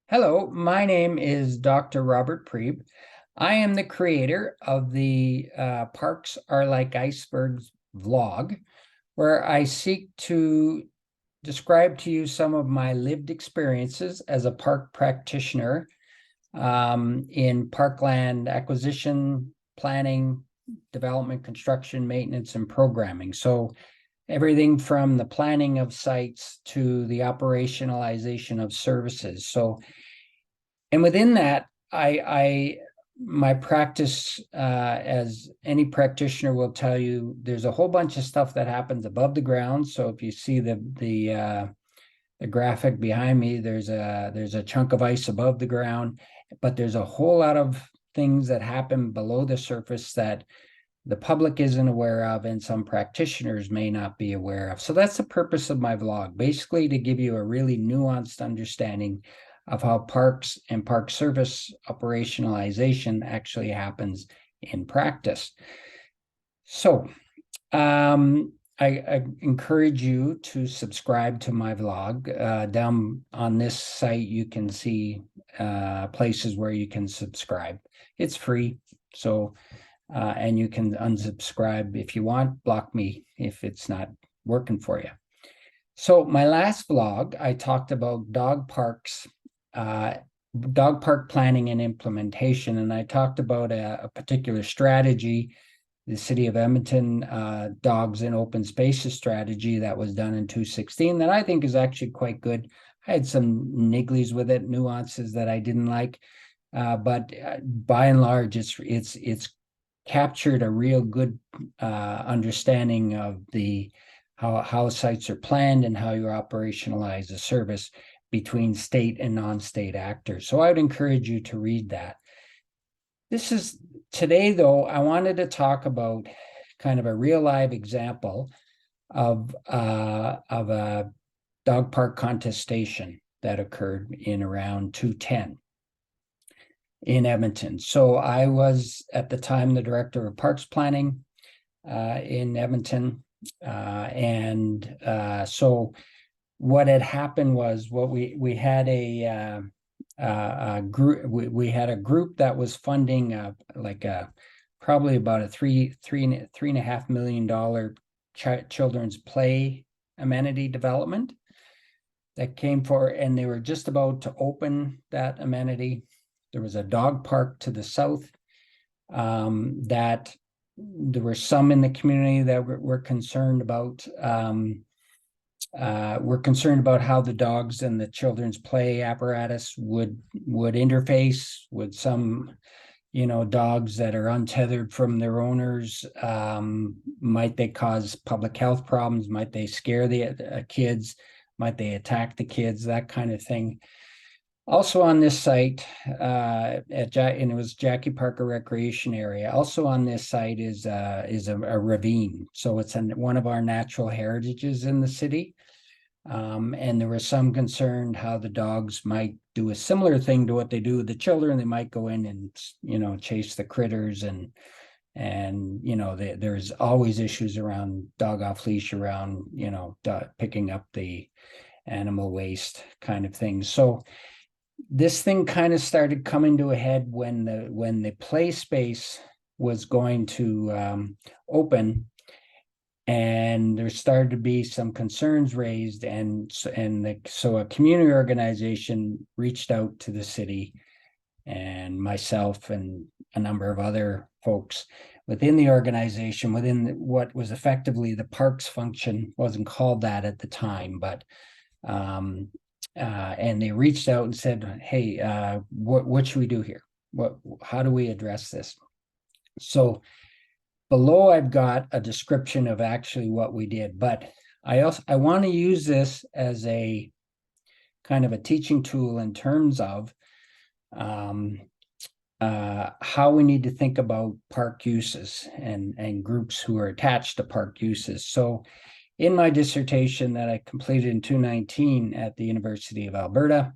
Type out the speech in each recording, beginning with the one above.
Hello, my name is Dr. Robert Priebe. I am the creator of the Parks Are Like Icebergs vlog, where I seek to describe to you some of my lived experiences as a park practitioner in parkland acquisition, planning, development, construction, maintenance, and programming. So everything from the planning of sites to the operationalization of services. And within that, I my practice, as any practitioner will tell you, there's a whole bunch of stuff that happens above the ground. So if you see the graphic behind me, there's a chunk of ice above the ground, but there's a whole lot of things that happen below the surface that the public isn't aware of and some practitioners may not be aware of. So that's the purpose of my vlog, basically to give you a really nuanced understanding of how parks and park service operationalization actually happens in practice. So I encourage you to subscribe to my vlog. Down on this site, you can see places where you can subscribe. It's free, so and you can unsubscribe if you want, block me if it's not working for you. So my last vlog, I talked about dog parks, dog park planning and implementation, and I talked about a particular strategy, the City of Edmonton Dogs in Open Spaces strategy that was done in 2016 that I think is actually quite good. I had some nigglies with it, nuances that I didn't like, but by and large, it's captured a real good understanding of how sites are planned and how you operationalize the service between state and non-state actors. So I would encourage you to read that. Today, though, I wanted to talk about kind of a real live example of a dog park contestation that occurred in around 2010 in Edmonton. So I was at the time the director of parks planning in Edmonton. So what had happened was we had a group that was funding probably about a $3.5 million children's play amenity development that came for, and they were just about to open that amenity. There was a dog park to the south that there were some in the community that were concerned about. We're concerned about how the dogs and the children's play apparatus would interface with some, dogs that are untethered from their owners. Might they cause public health problems? Might they scare the kids? Might they attack the kids? That kind of thing. Also on this site, and it was Jackie Parker Recreation Area. Also on this site is a ravine, so it's one of our natural heritages in the city. And there was some concern how the dogs might do a similar thing to what they do with the children. They might go in and chase the critters, and there's always issues around dog off leash, around picking up the animal waste kind of thing. So this thing kind of started coming to a head when the play space was going to open, and there started to be some concerns raised, so a community organization reached out to the city and myself and a number of other folks within the organization, within what was effectively the parks function. Wasn't called that at the time, but and they reached out and said, hey, what should we do here? How do we address this? So below I've got a description of actually what we did, but I want to use this as a kind of a teaching tool in terms of how we need to think about park uses and groups who are attached to park uses. So in my dissertation that I completed in 2019 at the University of Alberta,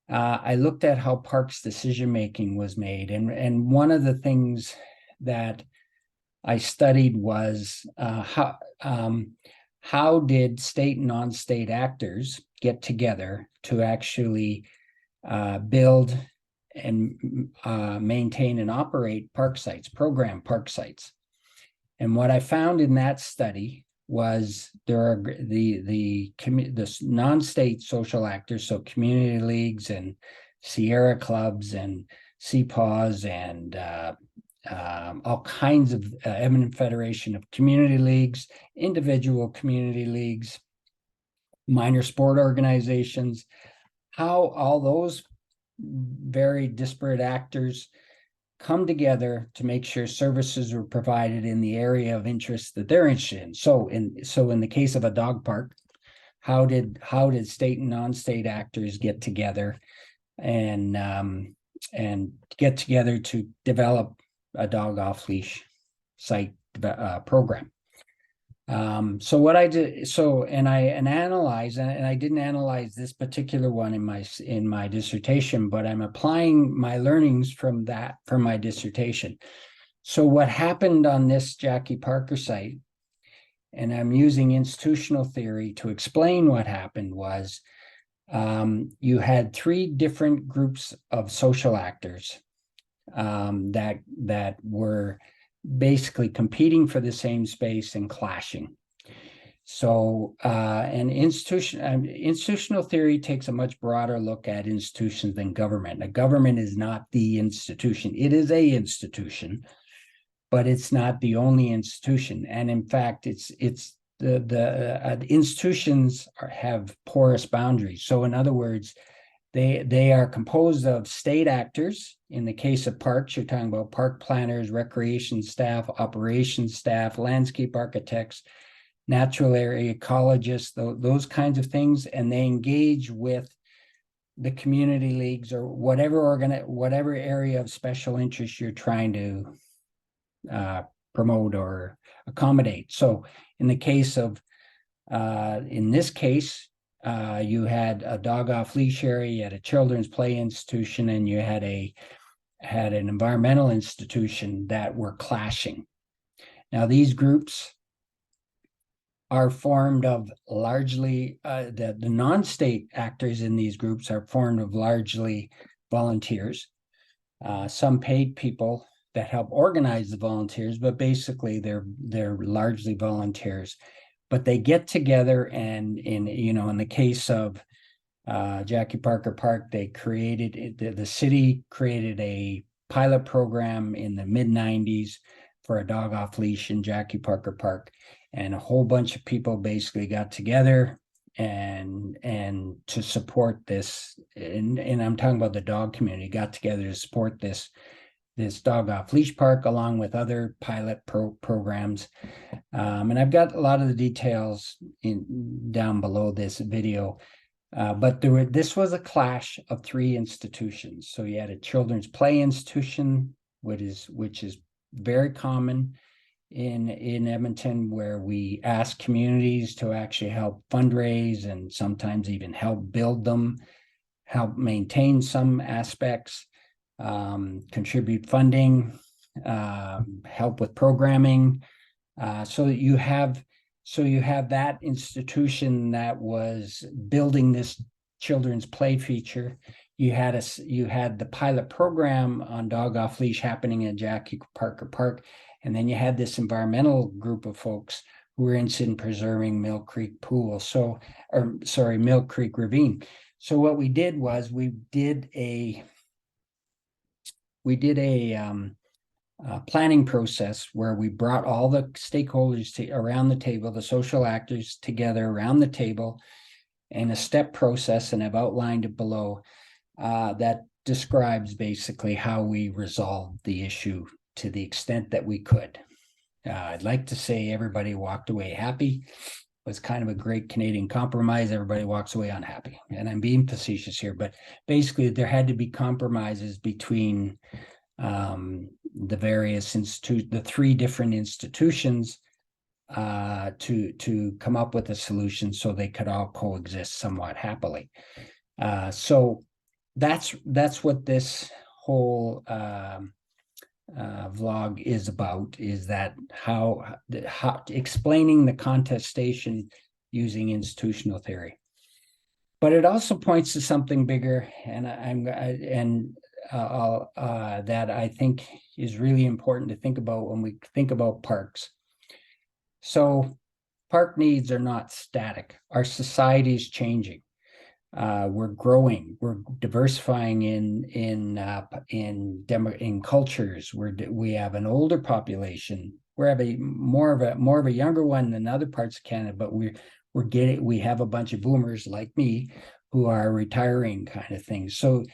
I looked at how parks decision-making was made. And one of the things that I studied was how did state and non-state actors get together to actually build and maintain and operate park sites, program park sites. And what I found in that study was there are the non-state social actors, so community leagues and Sierra clubs and CPAWs and all kinds of Edmonton Federation of Community Leagues, individual community leagues, minor sport organizations, how all those very disparate actors come together to make sure services are provided in the area of interest that they're interested in. So in the case of a dog park, how did state and non-state actors get together and get together to develop a dog off leash site program? So what I did, and I analyze, and I didn't analyze this particular one in my dissertation, but I'm applying my learnings from my dissertation. So what happened on this Jackie Parker site, and I'm using institutional theory to explain what happened, was you had three different groups of social actors that were basically competing for the same space and clashing. So, and institutional theory takes a much broader look at institutions than government. A government is not the institution. It is a institution, but it's not the only institution. And in fact, it's the institutions have porous boundaries. So in other words, they are composed of state actors. In the case of parks, you're talking about park planners, recreation staff, operations staff, landscape architects, natural area ecologists, those kinds of things, and they engage with the community leagues or whatever area of special interest you're trying to promote or accommodate. So in the case of, in this case, you had a dog off leash area, you had a children's play institution, and you had an environmental institution that were clashing. Now, these groups are formed of largely, the non-state actors in these groups are formed of largely volunteers, some paid people that help organize the volunteers, but basically they're largely volunteers. But they get together, and in the case of Jackie Parker Park, they created the city created a pilot program in the mid-90s for a dog off leash in Jackie Parker Park, and a whole bunch of people basically got together and to support this, and I'm talking about the dog community, got together to support this dog off leash park along with other pilot programs. And I've got a lot of the details down below this video. But this was a clash of three institutions. So you had a children's play institution, which is very common in Edmonton, where we ask communities to actually help fundraise and sometimes even help build them, help maintain some aspects, contribute funding, help with programming. So you have that institution that was building this children's play feature. You had the pilot program on dog off leash happening in Jackie Parker Park, and then you had this environmental group of folks who were interested in preserving Mill Creek Pool. Mill Creek Ravine. So what we did was we did a planning process where we brought all the stakeholders around the table, the social actors together around the table, in a step process, and I've outlined it below, that describes basically how we resolved the issue to the extent that we could. I'd like to say everybody walked away happy. It was kind of a great Canadian compromise. Everybody walks away unhappy. And I'm being facetious here, but basically there had to be compromises between the various the three different institutions to come up with a solution so they could all coexist somewhat happily. So that's what this whole vlog is about, is that how explaining the contestation using institutional theory. But it also points to something bigger, and that I think is really important to think about when we think about parks. So park needs are not static. Our society is changing. We're growing. We're diversifying in cultures. We have an older population. We have a more of a younger one than other parts of Canada, but we have a bunch of boomers like me who are retiring, kind of thing. So,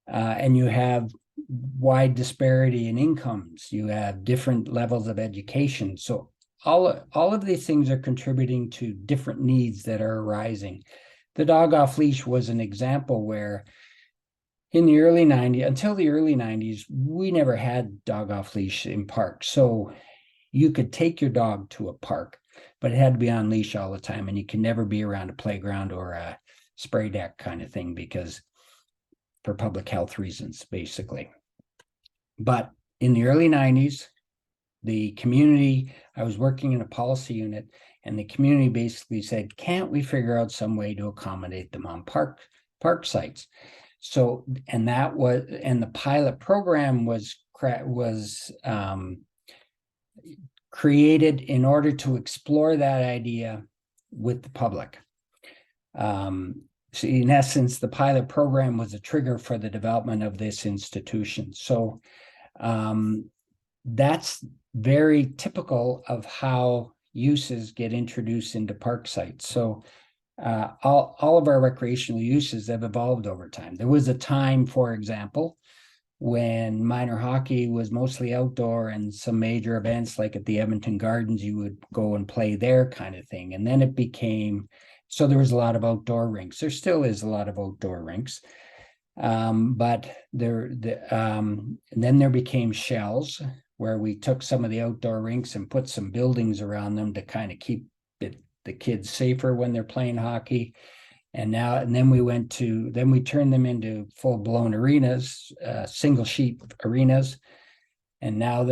and you have wide disparity in incomes. You have different levels of education. So all of these things are contributing to different needs that are arising. The dog off leash was an example where in the early 90s, until the early 90s, we never had dog off leash in parks. So you could take your dog to a park, but it had to be on leash all the time. And you can never be around a playground or a spray deck kind of thing because for public health reasons, basically. But in the early 90s, the community, I was working in a policy unit, and the community basically said, can't we figure out some way to accommodate them on park sites? So, and the pilot program was created in order to explore that idea with the public. So in essence, the pilot program was a trigger for the development of this institution. So that's very typical of how uses get introduced into park sites. So all of our recreational uses have evolved over time. There was a time, for example, when minor hockey was mostly outdoor, and some major events like at the Edmonton Gardens, you would go and play there, kind of thing. And then it became, so there was a lot of outdoor rinks. There still is a lot of outdoor rinks. But then there became shells, where we took some of the outdoor rinks and put some buildings around them to kind of keep the kids safer when they're playing hockey. And then we turned them into full-blown arenas, single sheet arenas. And now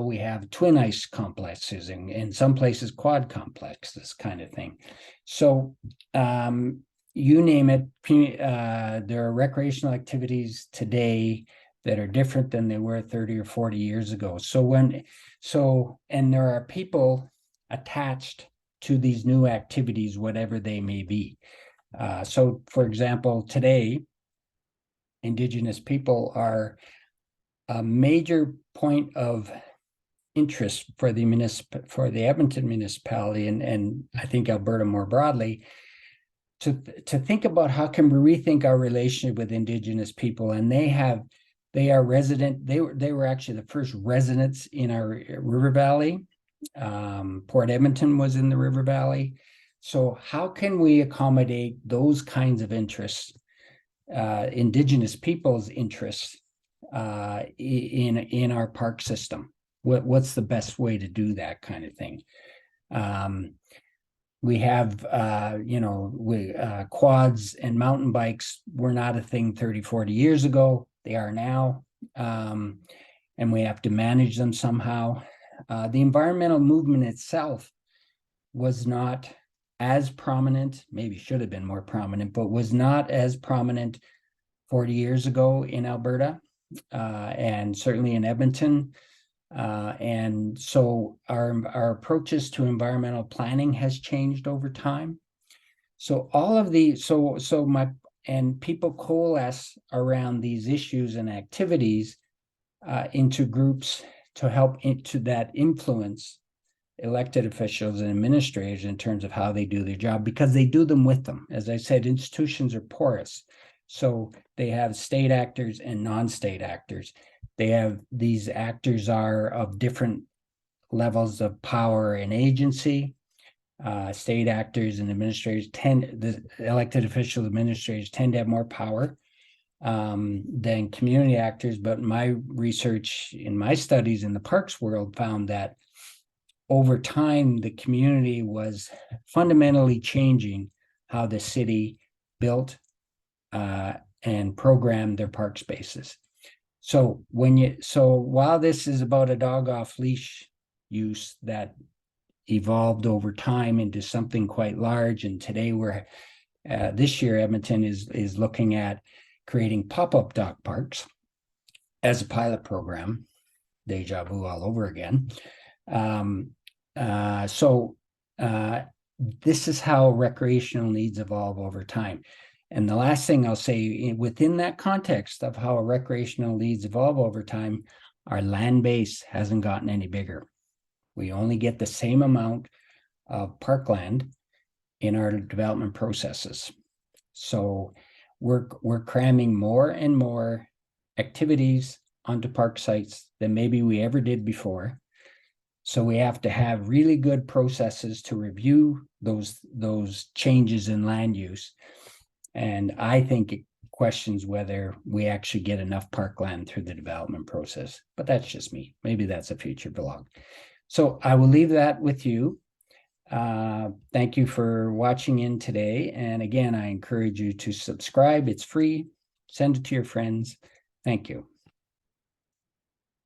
we have twin ice complexes, and in some places quad complexes, kind of thing. So you name it, there are recreational activities today that are different than they were 30 or 40 years ago. And there are people attached to these new activities, whatever they may be. So, for example, today, Indigenous people are a major point of interest for the Edmonton municipality, and I think Alberta more broadly, to think about how can we rethink our relationship with Indigenous people. And they were actually the first residents in our river valley. Port Edmonton was in the river valley. So how can we accommodate those kinds of interests, Indigenous people's interests, in our park system? What's the best way to do that kind of thing? We have, quads and mountain bikes were not a thing 30, 40 years ago. They are now, and we have to manage them somehow. The environmental movement itself was not as prominent, maybe should have been more prominent, but was not as prominent 40 years ago in Alberta, and certainly in Edmonton. And so our approaches to environmental planning has changed over time. So all of the people coalesce around these issues and activities into groups to help that influence elected officials and administrators in terms of how they do their job, because they do them with them. As I said, institutions are porous. So they have state actors and non-state actors. These actors are of different levels of power and agency. State actors and administrators the elected official administrators tend to have more power than community actors. But my research in my studies in the parks world found that over time, the community was fundamentally changing how the city built and programmed their park spaces. So while this is about a dog off leash use that evolved over time into something quite large. And today this year, Edmonton is looking at creating pop-up dog parks as a pilot program. Deja vu all over again. This is how recreational needs evolve over time. And the last thing I'll say, within that context of how recreational needs evolve over time, our land base hasn't gotten any bigger. We only get the same amount of parkland in our development processes. So we're cramming more and more activities onto park sites than maybe we ever did before. So we have to have really good processes to review those changes in land use. And I think it questions whether we actually get enough parkland through the development process. But that's just me. Maybe that's a future blog. So I will leave that with you. Thank you for watching in today. And again, I encourage you to subscribe. It's free. Send it to your friends. Thank you.